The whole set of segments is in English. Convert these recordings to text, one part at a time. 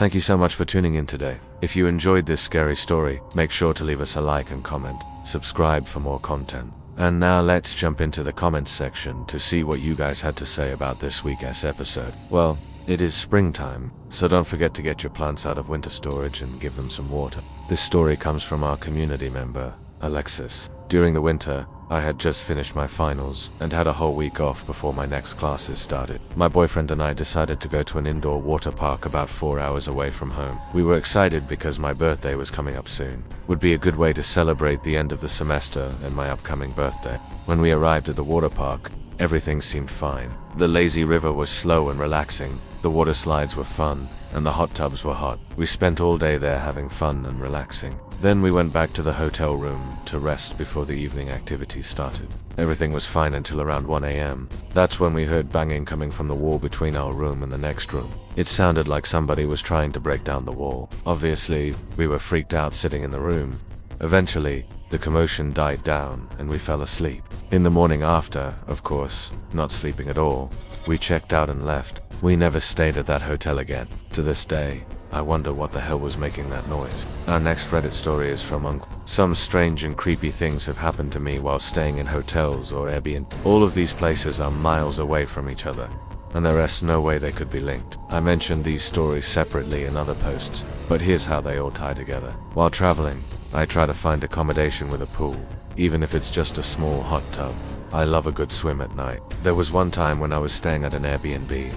Thank you so much for tuning in today. If you enjoyed this scary story, make sure to leave us a like and comment. Subscribe for more content. And now let's jump into the comments section to see what you guys had to say about this week's episode. Well, it is springtime, so don't forget to get your plants out of winter storage and give them some water. This story comes from our community member, Alexis. During the winter, I had just finished my finals and had a whole week off before my next classes started. My boyfriend and I decided to go to an indoor water park about 4 hours away from home. We were excited because my birthday was coming up soon. Would be a good way to celebrate the end of the semester and my upcoming birthday. When we arrived at the water park, everything seemed fine. The lazy river was slow and relaxing, the water slides were fun, and the hot tubs were hot. We spent all day there having fun and relaxing. Then we went back to the hotel room to rest before the evening activities started. Everything was fine until around 1 a.m. That's when we heard banging coming from the wall between our room and the next room. It sounded like somebody was trying to break down the wall. Obviously, we were freaked out sitting in the room. Eventually, the commotion died down and we fell asleep. In the morning after, of course, not sleeping at all, we checked out and left. We never stayed at that hotel again. To this day, I wonder what the hell was making that noise. Our next Reddit story is from Uncle. Some strange and creepy things have happened to me while staying in hotels or Airbnb. All of these places are miles away from each other, and there is no way they could be linked. I mentioned these stories separately in other posts, but here's how they all tie together. While traveling, I try to find accommodation with a pool, even if it's just a small hot tub. I love a good swim at night. There was one time when I was staying at an Airbnb,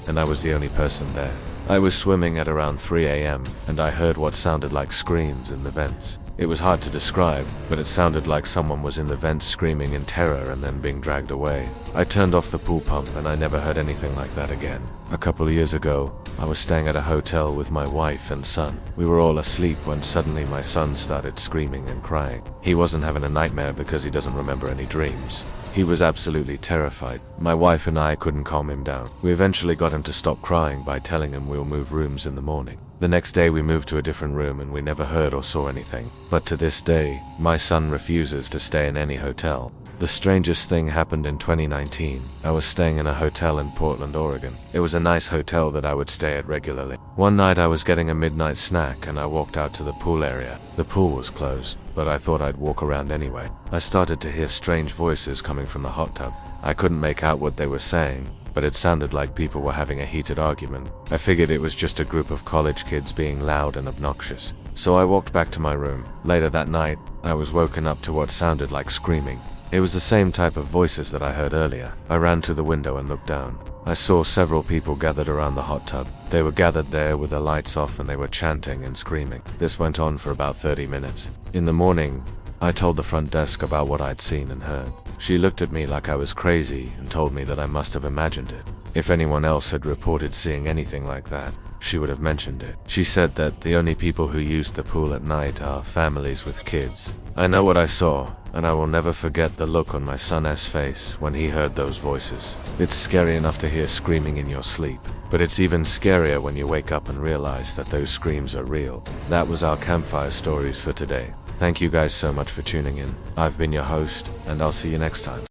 and I was the only person there. I was swimming at around 3 a.m. and I heard what sounded like screams in the vents. It was hard to describe, but it sounded like someone was in the vents screaming in terror and then being dragged away. I turned off the pool pump and I never heard anything like that again. A couple of years ago, I was staying at a hotel with my wife and son. We were all asleep when suddenly my son started screaming and crying. He wasn't having a nightmare because he doesn't remember any dreams. He was absolutely terrified. My wife and I couldn't calm him down. We eventually got him to stop crying by telling him we'll move rooms in the morning. The next day we moved to a different room and we never heard or saw anything. But to this day, my son refuses to stay in any hotel. The strangest thing happened in 2019. I was staying in a hotel in Portland, Oregon. It was a nice hotel that I would stay at regularly. One night I was getting a midnight snack and I walked out to the pool area. The pool was closed, but I thought I'd walk around anyway. I started to hear strange voices coming from the hot tub. I couldn't make out what they were saying, but it sounded like people were having a heated argument. I figured it was just a group of college kids being loud and obnoxious. So I walked back to my room. Later that night, I was woken up to what sounded like screaming. It was the same type of voices that I heard earlier. I ran to the window and looked down. I saw several people gathered around the hot tub. They were gathered there with the lights off and they were chanting and screaming. This went on for about 30 minutes. In the morning, I told the front desk about what I'd seen and heard. She looked at me like I was crazy and told me that I must have imagined it. If anyone else had reported seeing anything like that, she would have mentioned it. She said that the only people who use the pool at night are families with kids. I know what I saw, and I will never forget the look on my son's face when he heard those voices. It's scary enough to hear screaming in your sleep, but it's even scarier when you wake up and realize that those screams are real. That was our campfire stories for today. Thank you guys so much for tuning in. I've been your host, and I'll see you next time.